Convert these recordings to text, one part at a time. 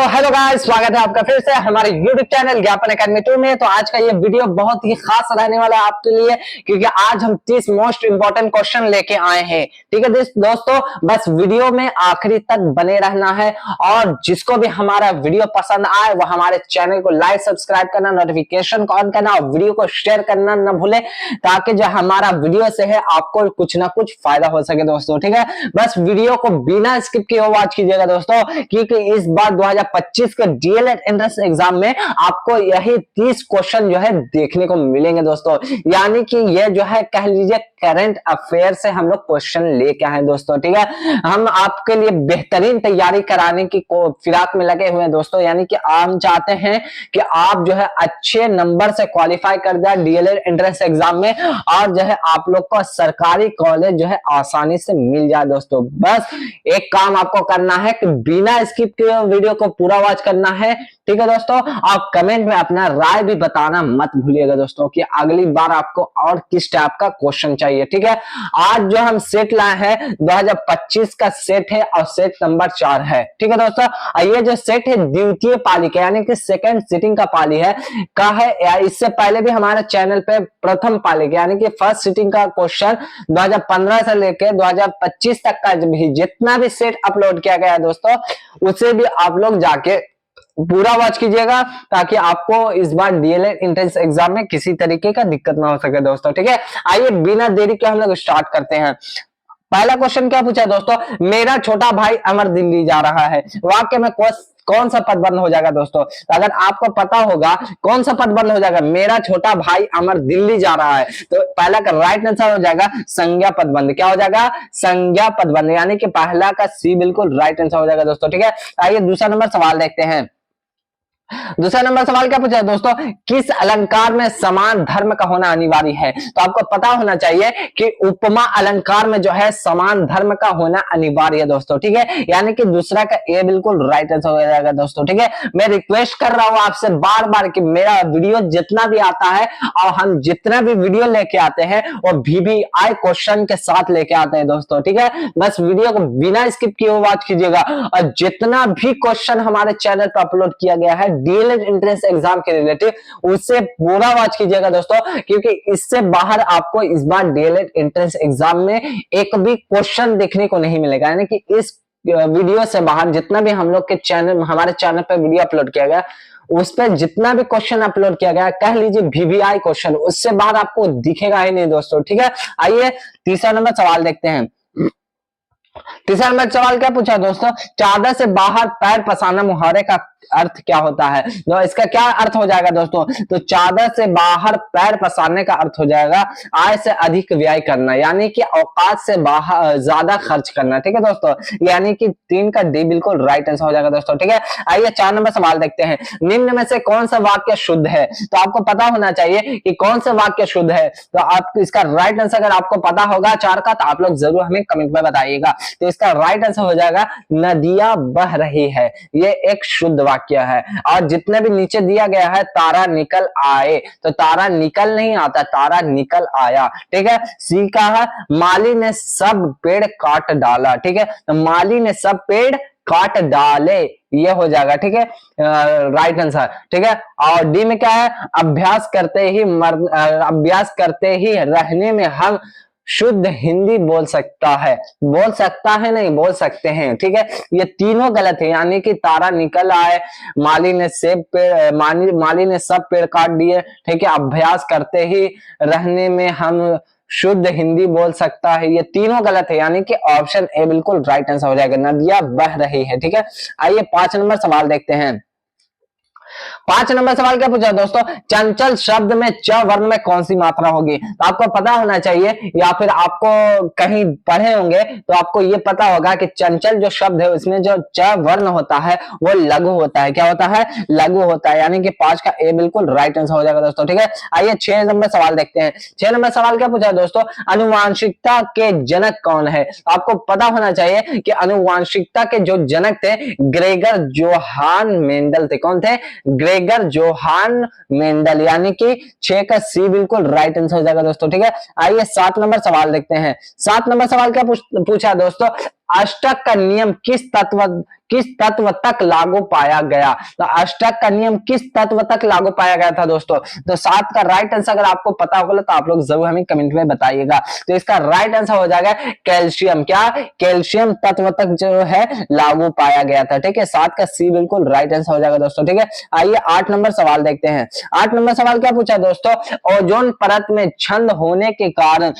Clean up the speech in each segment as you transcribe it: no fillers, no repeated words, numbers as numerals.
Hello guys, स्वागत है आपका फिर से हमारे YouTube चैनल ज्ञापन एकेडमी 2 में। तो आज का ये वीडियो बहुत ही खास रहने वाला है आपके लिए, क्योंकि आज हम 30 मोस्ट इंपोर्टेंट क्वेश्चन लेके आए हैं। ठीक है दोस्तों, बस वीडियो में आखिरी तक बने रहना है और जिसको भी हमारा वीडियो पसंद आए वो हमारे चैनल को लाइक सब्सक्राइब करना, नोटिफिकेशन को ऑन करना और वीडियो को शेयर करना न भूले, ताकि जो हमारा वीडियो से है आपको कुछ ना कुछ फायदा हो सके दोस्तों। ठीक है, बस वीडियो को बिना स्किप किए वॉच कीजिएगा दोस्तों, क्योंकि इस बार 2025 के डीएलएड एंट्रेंस एग्जाम में आपको यही 30 क्वेश्चन जो है देखने को मिलेंगे दोस्तों। यानी कि ये जो है कह लीजिए करंट अफेयर से हम लोग क्वेश्चन लेके आए दोस्तों। ठीक है, हम आपके लिए बेहतरीन तैयारी कराने की फिराक में लगे हुए हैं दोस्तों। यानी कि हम चाहते हैं कि आप जो है अच्छे नंबर से क्वालिफाई कर जाए डीएलएड एंट्रेंस एग्जाम में, और जो है आप लोग को सरकारी कॉलेज जो है आसानी से मिल जाए दोस्तों। बस एक काम आपको करना है कि बिना स्किप किए वीडियो को पूरा वॉच करना है। ठीक है दोस्तों, आप कमेंट में अपना राय भी बताना मत भूलिएगा दोस्तों कि अगली बार आपको और किस टाइप का क्वेश्चन चाहिए। ठीक है, आज जो हम सेट लाए हैं 2025 का सेट है और सेट नंबर 4 है। ठीक है दोस्तों, ये जो सेट है द्वितीय पाली का यानी कि सेकंड सिटिंग का पाली है का है। इससे पहले भी हमारे चैनल पे प्रथम पाली का यानी कि फर्स्ट सिटिंग का क्वेश्चन 2015 से लेकर 2025 तक का भी जितना भी सेट अपलोड किया गया है दोस्तों, उसे भी आप लोग जाके पूरा वॉच कीजिएगा, ताकि आपको इस बार डीएलएड एंट्रेंस एग्जाम में किसी तरीके का दिक्कत ना हो सके दोस्तों। ठीक है, आइए बिना देरी के हम लोग स्टार्ट करते हैं। पहला क्वेश्चन क्या पूछा दोस्तों, मेरा छोटा भाई अमर दिल्ली जा रहा है, वाक्य में कौन सा पद बंद हो जाएगा दोस्तों। तो अगर आपको पता होगा कौन सा पद बंद हो जाएगा, मेरा छोटा भाई अमर दिल्ली जा रहा है, तो पहला का राइट आंसर हो जाएगा संज्ञा पद बंद। क्या हो जाएगा, संज्ञा पद बंद, यानी कि पहला का सी बिल्कुल राइट आंसर हो जाएगा दोस्तों। ठीक है, आइए दूसरा नंबर सवाल देखते हैं। दूसरा नंबर सवाल क्या पूछा है दोस्तों, किस अलंकार में समान धर्म का होना अनिवार्य है। तो आपको पता होना चाहिए कि उपमा अलंकार में जो है समान धर्म का होना अनिवार्य है दोस्तों। ठीक है, यानी कि दूसरा का ए बिल्कुल राइट आंसर हो जाएगा दोस्तों। ठीक है, मैं रिक्वेस्ट कर रहा हूं आपसे बार बार कि मेरा वीडियो जितना भी आता है और हम जितना भी वीडियो लेके आते हैं वो VVI क्वेश्चन के साथ लेके आते हैं दोस्तों। ठीक है, बस वीडियो को बिना स्किप किए वॉच कीजिएगा, और जितना भी क्वेश्चन हमारे चैनल पर अपलोड किया गया है डीएलएड एंट्रेंस एग्जाम के रिलेटेड उससे पूरा वॉच कीजिएगा दोस्तों, क्योंकि इससे बाहर आपको इस बार डीएलएड एंट्रेंस एग्जाम में एक भी क्वेश्चन देखने को नहीं मिलेगा। यानी कि इस वीडियो से बाहर जितना भी हम लोग के चैनल हमारे चैनल पर वीडियो अपलोड किया गया उस पर जितना भी क्वेश्चन अपलोड किया गया कह लीजिए VVI क्वेश्चन, उससे बाहर आपको दिखेगा ही नहीं दोस्तों। ठीक है, आइए तीसरा नंबर सवाल देखते हैं। तीसरा नंबर सवाल क्या पूछा दोस्तों, चादर से बाहर पैर पसारना मुहावरे का अर्थ क्या होता है। तो इसका क्या अर्थ हो जाएगा दोस्तों, तो चादर से बाहर पैर पसारने का अर्थ हो जाएगा आय से अधिक व्यय करना, यानी कि औकात से बाहर ज्यादा खर्च करना। ठीक है दोस्तों, यानी कि 3 का डी बिल्कुल राइट आंसर हो जाएगा दोस्तों। ठीक है, आइए 4 नंबर सवाल देखते हैं। निम्न में से कौन सा वाक्य शुद्ध है। तो आपको पता होना चाहिए कि कौन सा वाक्य शुद्ध है। तो आप इसका राइट आंसर अगर आपको पता होगा 4 का, तो आप लोग जरूर हमें कमेंट में बताइएगा। तो इसका राइट आंसर हो जाएगा नदियां बह रही है, ये एक शुद्ध वाक्य है। और जितने भी नीचे दिया गया है तारा निकल आए, तो तारा निकल नहीं आता, तारा निकल आया। ठीक है, सी का है माली ने सब पेड़ काट डाला। ठीक है, तो माली ने सब पेड़ काट डाले, ये हो जाएगा। ठीक है, राइट आंसर। ठीक है, और डी में क्या है, अभ्यास करते ही रहने में हम शुद्ध हिंदी बोल सकता है नहीं बोल सकते हैं। ठीक है, ये तीनों गलत है, यानी कि तारा निकल आए, माली ने सब पेड़ काट दिए। ठीक है, अभ्यास करते ही रहने में हम शुद्ध हिंदी बोल सकता है, ये तीनों गलत है, यानी कि ऑप्शन ए बिल्कुल राइट आंसर हो जाएगा, नदियां बह रही है। ठीक है, आइए 5 नंबर सवाल देखते हैं। 5 नंबर सवाल क्या पूछा दोस्तों, चंचल शब्द में च वर्ण में कौन सी मात्रा होगी। तो आपको पता होना चाहिए, या फिर आपको कहीं पढ़े होंगे तो आपको ये पता होगा कि चंचल जो शब्द है उसमें जो च वर्ण होता है वो लघु होता है। क्या होता है, लघु होता है, यानी कि 5 का ए बिल्कुल राइट आंसर हो जाएगा दोस्तों। ठीक है, आइए 6 नंबर सवाल देखते हैं। 6 नंबर सवाल क्या पूछा दोस्तों, आनुवांशिकता के जनक कौन है। आपको पता होना चाहिए कि आनुवांशिकता के जो जनक थे ग्रेगर जोहान मेंडल थे। कौन थे, ग्रेगर जोहान मेंडल, यानी कि 6 का सी बिल्कुल राइट आंसर हो जाएगा दोस्तों। ठीक है, आइए 7 नंबर सवाल देखते हैं। 7 नंबर सवाल क्या पूछा दोस्तों, अष्टक का नियम किस तत्व तक लागू पाया गया? तो अष्टक का नियम किस तत्व तक लागू पाया गया था दोस्तों? तो 7 का राइट आंसर अगर आपको पता होगा तो आप लोग जरूर हमें कमेंट में बताइएगा। तो इसका राइट आंसर हो जाएगा कैल्शियम। क्या? कैल्शियम तत्व तक जो है लागू पाया गया था। ठीक है, 7 का सी बिल्कुल राइट आंसर हो जाएगा दोस्तों। ठीक है, आइए 8 नंबर सवाल देखते हैं। 8 नंबर सवाल क्या पूछा दोस्तों? ओजोन परत में छंद होने के कारण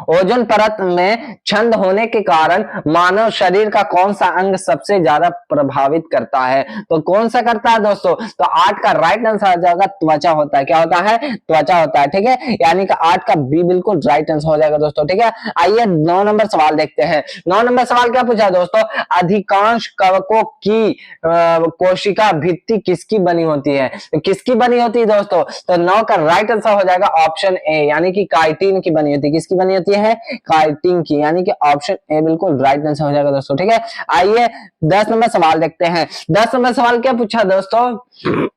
ओजोन परत में छंद होने के कारण मानव शरीर का कौन सा अंग सबसे ज्यादा प्रभावित करता है? तो कौन सा करता है दोस्तों? तो 8 का राइट आंसर आ जाएगा त्वचा होता है। क्या होता है? त्वचा होता है। ठीक है, यानी कि 8 का बी बिल्कुल राइट आंसर हो जाएगा दोस्तों। ठीक है, आइए 9 नंबर सवाल देखते हैं। 9 नंबर सवाल क्या पूछा दोस्तों? अधिकांश कवकों की कोशिका भित्ति किसकी बनी होती है? तो किसकी बनी होती है दोस्तों? तो 9 का राइट आंसर हो जाएगा ऑप्शन ए, यानी कि काइटिन की बनी होती है। किसकी बनी होती है? काइटिन की, यानी कि ऑप्शन ए बिल्कुल राइट आंसर हो जाएगा दोस्तों। ठीक है, आइए 10 नंबर सवाल देखते हैं। 10 नंबर सवाल क्या पूछा दोस्तों?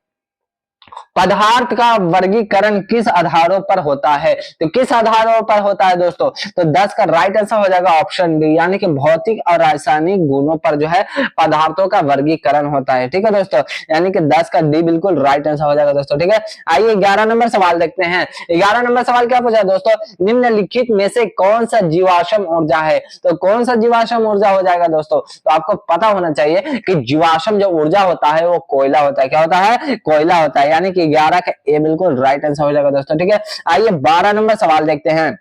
पदार्थ का वर्गीकरण किस आधारों पर होता है? तो किस आधारों पर होता है दोस्तों? तो 10 का राइट आंसर हो जाएगा ऑप्शन डी, यानी कि भौतिक और रासायनिक गुणों पर जो है पदार्थों का वर्गीकरण होता है। ठीक है दोस्तों, यानी कि 10 का डी बिल्कुल राइट आंसर हो जाएगा दोस्तों। ठीक है, आइए 11 नंबर सवाल देखते हैं। 11 नंबर सवाल क्या पूछा दोस्तों? निम्नलिखित में से कौन सा जीवाश्म ऊर्जा है? तो कौन सा जीवाश्म ऊर्जा हो जाएगा दोस्तों? तो आपको पता होना चाहिए कि जीवाश्म जो ऊर्जा होता है वो कोयला होता है। क्या होता है? कोयला होता है, यानी कि 11 का ए बिल्कुल राइट आंसर हो जाएगा दोस्तों। ठीक है, आइए 12 नंबर सवाल देखते हैं।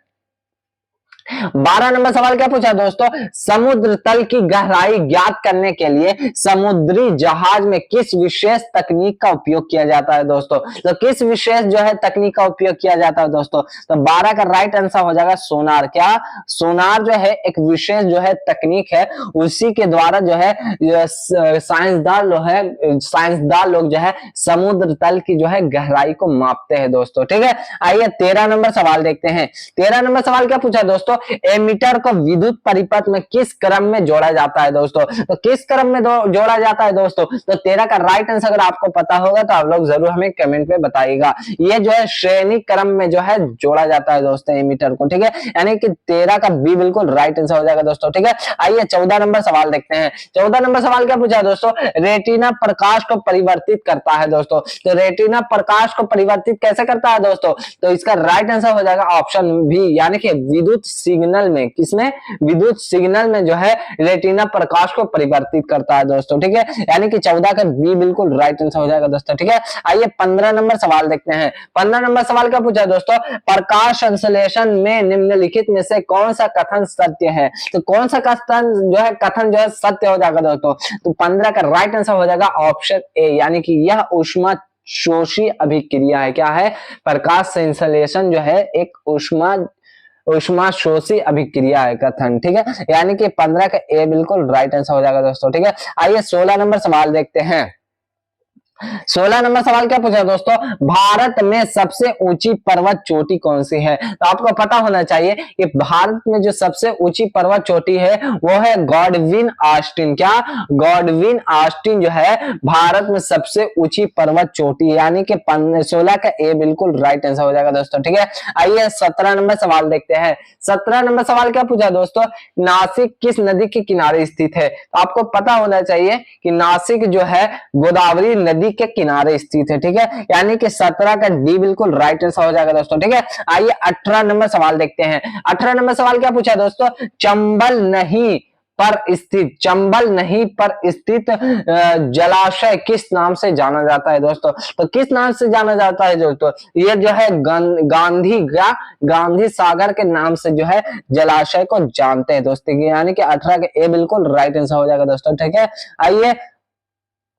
12 नंबर सवाल क्या पूछा दोस्तों? समुद्र तल की गहराई ज्ञात करने के लिए समुद्री जहाज में किस विशेष तकनीक का उपयोग किया जाता है दोस्तों? तो किस विशेष जो है तकनीक का उपयोग किया जाता है दोस्तों? तो 12 का राइट आंसर हो जाएगा सोनार। क्या? सोनार जो है एक विशेष जो है तकनीक है, उसी के द्वारा जो है साइंसदान लोग जो है समुद्र तल की जो है गहराई को मापते हैं दोस्तों। ठीक है, आइए 13 नंबर सवाल देखते हैं। 13 नंबर सवाल क्या पूछा दोस्तों? एमीटर को विद्युत परिपथ में किस क्रम में जोड़ा जाता है दोस्तों? तो किस क्रम में जोड़ा जाता है दोस्तों? तो 13 का राइट आंसर अगर आपको पता होगा तो आप लोग जरूर हमें कमेंट में बताइएगा। ये जो है श्रेणी क्रम में जो है जोड़ा जाता है दोस्तों एमीटर को। ठीक है, यानी कि 13 का बी बिल्कुल राइट आंसर हो जाएगा दोस्तों। ठीक है, आइए 14 नंबर सवाल देखते हैं। 14 नंबर सवाल क्या पूछा दोस्तों? रेटिना प्रकाश को परिवर्तित करता है दोस्तों। तो रेटिना प्रकाश को परिवर्तित कैसे करता है दोस्तों? तो इसका राइट आंसर हो जाएगा ऑप्शन बी, यानी कि विद्युत सिग्नल में। किसमें? विद्युत सिग्नल में जो है रेटिना प्रकाश को परिवर्तित करता है दोस्तों। ठीक है, यानी कि 14 का बी बिल्कुल राइट आंसर हो जाएगा दोस्तों। ठीक है, आइए 15 नंबर सवाल देखते हैं। 15 नंबर सवाल क्या पूछा दोस्तों? प्रकाश संश्लेषण में निम्नलिखित में से कौन सा कथन सत्य है? तो कौन सा कथन जो है सत्य हो जाएगा दोस्तों? तो 15 का राइट आंसर हो जाएगा ऑप्शन ए, यानी कि यह ऊष्मा शोषी अभिक्रिया है। क्या है? प्रकाश संश्लेषण जो है एक ऊष्मा शोषी अभिक्रिया है कथन। ठीक है, यानी कि 15 का ए बिल्कुल राइट आंसर हो जाएगा दोस्तों। ठीक है, आइए 16 नंबर सवाल देखते हैं। 16 नंबर सवाल क्या पूछा दोस्तों? भारत में सबसे ऊंची पर्वत चोटी कौन सी है? तो आपको पता होना चाहिए कि भारत में जो सबसे ऊंची पर्वत चोटी है वो है गॉडविन ऑस्टिन। क्या? गॉडविन ऑस्टिन जो है भारत में सबसे ऊंची पर्वत चोटी है, यानी कि 16 का ए बिल्कुल राइट आंसर हो जाएगा दोस्तों। ठीक है, आइए 17 नंबर सवाल देखते हैं। 17 नंबर सवाल क्या पूछा दोस्तों? नासिक किस नदी के किनारे स्थित है? तो आपको पता होना चाहिए कि नासिक जो है गोदावरी नदी के किनारे स्थित है। ठीक है, यानी कि 17 का डी बिल्कुल राइट आंसर हो जाएगा दोस्तों। ठीक है, आइए 18 नंबर सवाल देखते हैं। 18 नंबर सवाल क्या पूछा दोस्तों? चंबल नहीं पर स्थित जलाशय किस नाम से जाना जाता है दोस्तों? तो किस नाम से जाना जाता है दोस्तों? ये जो है गांधी सागर के नाम से जो है जलाशय को जानते हैं दोस्तों, यानी कि 18 का ए बिल्कुल राइट आंसर हो जाएगा दोस्तों। ठीक है, आइए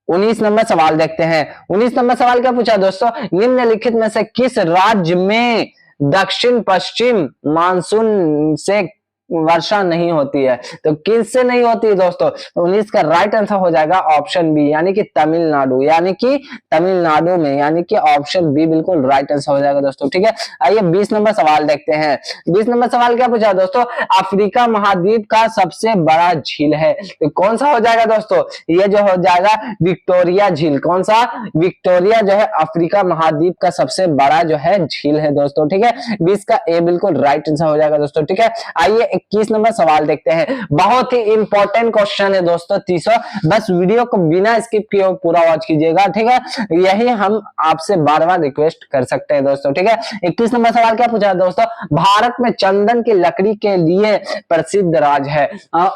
19 नंबर सवाल देखते हैं। 19 नंबर सवाल क्या पूछा दोस्तों? निम्नलिखित में से किस राज्य में दक्षिण पश्चिम मानसून से वर्षा नहीं होती है? तो किस से नहीं होती है दोस्तों? तो 19 का राइट आंसर हो जाएगा ऑप्शन बी, यानी कि तमिलनाडु, यानी कि तमिलनाडु में, यानी कि ऑप्शन बी बिल्कुल राइट आंसर हो जाएगा दोस्तों। ठीक है, आइए 20 नंबर सवाल देखते हैं। 20 नंबर सवाल क्या पूछा दोस्तों? अफ्रीका महाद्वीप का सबसे बड़ा झील है, तो कौन सा हो जाएगा दोस्तों? ये जो हो जाएगा विक्टोरिया झील। कौन सा? विक्टोरिया जो है अफ्रीका महाद्वीप का सबसे बड़ा जो है झील है दोस्तों। ठीक है, 20 का ए बिल्कुल राइट आंसर हो जाएगा दोस्तों। ठीक है, आइए 21 नंबर सवाल देखते हैं। बहुत ही इंपॉर्टेंट क्वेश्चन है दोस्तों 30, बस वीडियो को बिना स्किप किए पूरा वॉच कीजिएगा, ठीक है। यही हम आपसे बार बार रिक्वेस्ट कर सकते हैं दोस्तों, ठीक है। 21 नंबर सवाल क्या पूछा है दोस्तों, भारत में चंदन की लकड़ी के लिए प्रसिद्ध राज्य है।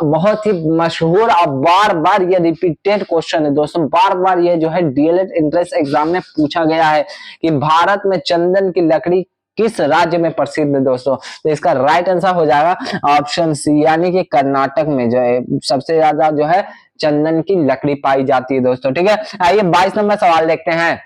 बहुत ही मशहूर और बार बार ये रिपीटेड क्वेश्चन है दोस्तों, बार बार ये जो है डीएलएड एंट्रेंस एग्जाम में पूछा गया है कि भारत में चंदन की लकड़ी किस राज्य में प्रसिद्ध है दोस्तों। तो इसका राइट आंसर हो जाएगा ऑप्शन सी, यानी कि कर्नाटक में जो है सबसे ज्यादा जो है चंदन की लकड़ी पाई जाती है दोस्तों, ठीक है। आइए 22 नंबर सवाल देखते हैं।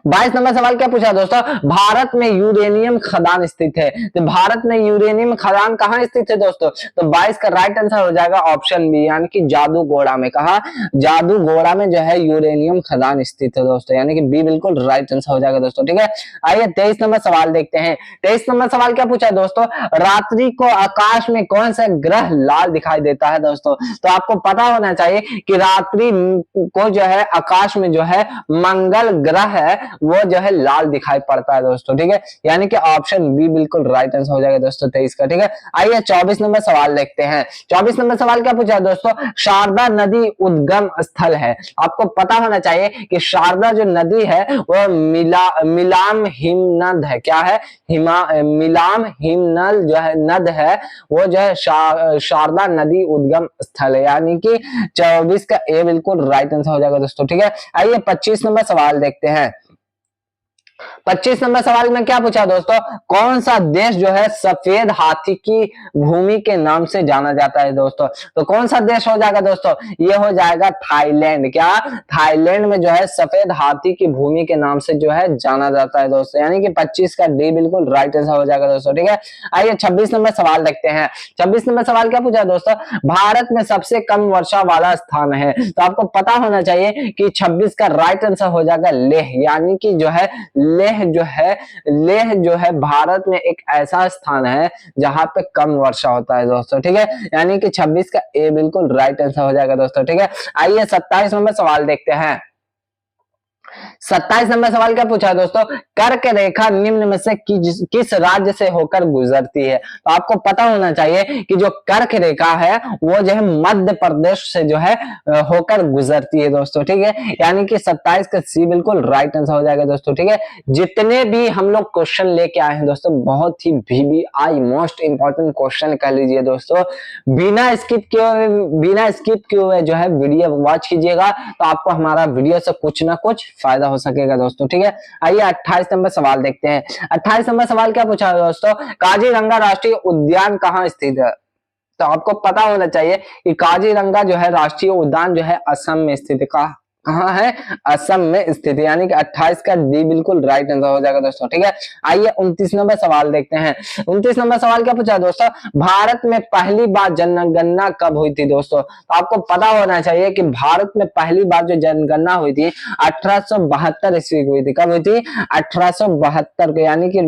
22 नंबर सवाल क्या पूछा दोस्तों, भारत में यूरेनियम खदान स्थित है। तो भारत में यूरेनियम खदान कहाँ स्थित है दोस्तों, तो 22 का राइट आंसर हो जाएगा ऑप्शन बी, यानी कि जादूगोड़ा में। कहा, जादूगोड़ा में जो है यूरेनियम खदान स्थित है दोस्तों, यानी कि बी बिल्कुल राइट आंसर हो जाएगा दोस्तों, ठीक है। आइए 23 नंबर सवाल देखते हैं। 23 नंबर सवाल क्या पूछा दोस्तों, रात्रि को आकाश में कौन सा ग्रह लाल दिखाई देता है दोस्तों। तो आपको पता होना चाहिए कि रात्रि को जो है आकाश में जो है मंगल ग्रह वो जो है लाल दिखाई पड़ता है दोस्तों, ठीक है। यानी कि ऑप्शन बी बिल्कुल राइट आंसर हो जाएगा दोस्तों 23 का, ठीक है। आइए 24 नंबर सवाल देखते हैं। 24 नंबर सवाल क्या पूछा है दोस्तों, शारदा नदी उद्गम स्थल है। आपको पता होना चाहिए कि शारदा जो नदी है वो मिलाम हिमनद है। क्या है, मिलाम हिमनल जो है नद है, वो जो है शारदा नदी उद्गम स्थल है, यानी कि 24 का ए बिल्कुल राइट आंसर हो जाएगा दोस्तों, ठीक है। आइए 25 नंबर सवाल देखते हैं। 25 नंबर सवाल में क्या पूछा दोस्तों, कौन सा देश जो है सफेद हाथी की भूमि के नाम से जाना जाता है दोस्तों। तो कौन सा देश हो जाएगा दोस्तों, ये हो जाएगा थाईलैंड। क्या, थाईलैंड में जो है सफेद हाथी की भूमि के नाम से जो है जाना जाता है दोस्तों, यानी कि 25 का डी बिल्कुल राइट आंसर हो जाएगा दोस्तों, ठीक है। आइए 26 नंबर सवाल देखते हैं। 26 नंबर सवाल क्या पूछा दोस्तों, भारत में सबसे कम वर्षा वाला स्थान है। तो आपको पता होना चाहिए कि 26 का राइट आंसर हो जाएगा लेह, यानी कि जो है लेह जो है भारत में एक ऐसा स्थान है जहां पे कम वर्षा होता है दोस्तों, ठीक है। यानी कि 26 का ए बिल्कुल राइट आंसर हो जाएगा दोस्तों, ठीक है। आइए 27 नंबर सवाल देखते हैं। 27 नंबर सवाल क्या पूछा है दोस्तों, कर्क रेखा निम्न में से किस राज्य से होकर गुजरती है। तो आपको पता होना चाहिए कि जो कर्क रेखा है वो जो है मध्य प्रदेश से जो है होकर गुजरती है दोस्तों, ठीक है। यानी कि 27 का सी बिल्कुल राइट आंसर हो जाएगा दोस्तों, ठीक है। जितने भी हम लोग क्वेश्चन लेके आए हैं दोस्तों, बहुत ही VBI मोस्ट इंपॉर्टेंट क्वेश्चन कह लीजिए दोस्तों, बिना स्किप किए हुए जो है वीडियो वॉच कीजिएगा, तो आपको हमारा वीडियो से कुछ ना कुछ फायदा हो सकेगा दोस्तों, ठीक है। आइए 28 नंबर सवाल देखते हैं। 28 नंबर सवाल क्या पूछा है दोस्तों, काजीरंगा राष्ट्रीय उद्यान कहाँ स्थित है। तो आपको पता होना चाहिए कि काजीरंगा जो है राष्ट्रीय उद्यान जो है असम में स्थित है। कहाँ है, असम में स्थित है, यानी कि 28 का डी बिल्कुल राइट आंसर हो जाएगा दोस्तों, ठीक है। आइए 29 नंबर सवाल देखते हैं। 29 नंबर सवाल क्या पूछा दोस्तों, भारत में पहली बार जनगणना कब हुई थी दोस्तों। तो आपको पता होना चाहिए कि भारत में पहली बार जो जनगणना हुई थी 1872 ईस्वी को हुई थी। कब हुई थी, 1872 को, यानी कि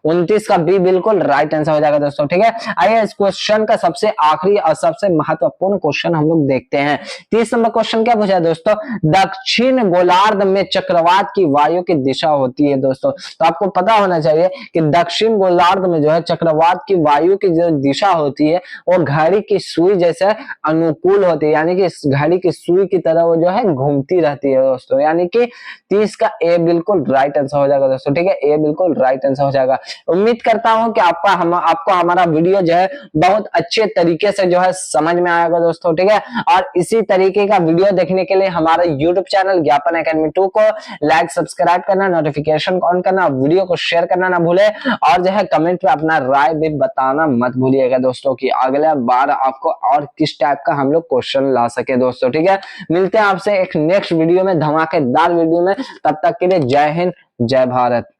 29 का बी बिल्कुल राइट आंसर हो जाएगा दोस्तों, ठीक है। आइए इस क्वेश्चन का सबसे आखिरी और सबसे महत्वपूर्ण क्वेश्चन हम लोग देखते हैं। 30 नंबर क्वेश्चन क्या पूछा है दोस्तों, दक्षिण गोलार्ध में चक्रवात की वायु की दिशा होती है दोस्तों। तो आपको पता होना चाहिए कि दक्षिण गोलार्ध में जो है चक्रवात की वायु की जो दिशा होती है वो घड़ी की सुई जैसे अनुकूल होती है, यानी कि घड़ी की सुई की तरह वो जो है घूमती रहती है दोस्तों, यानी कि 30 का ए बिल्कुल राइट आंसर हो जाएगा दोस्तों, ठीक है। ए बिल्कुल राइट आंसर हो जाएगा। उम्मीद करता हूं कि आपको हमारा वीडियो जो है बहुत अच्छे तरीके से जो है समझ में आएगा दोस्तों, ठीक है। और इसी तरीके का वीडियो देखने के लिए हमारे यूट्यूब चैनल ज्ञापन एकेडमी 2 को लाइक सब्सक्राइब करना, नोटिफिकेशन ऑन करना, वीडियो को शेयर करना ना भूले, और जो है कमेंट में अपना राय भी बताना मत भूलिएगा दोस्तों कि अगला बार आपको और किस टाइप का हम लोग क्वेश्चन ला सके दोस्तों, ठीक है। मिलते हैं आपसे एक नेक्स्ट वीडियो में, धमाकेदार वीडियो में। तब तक के लिए जय हिंद, जय भारत।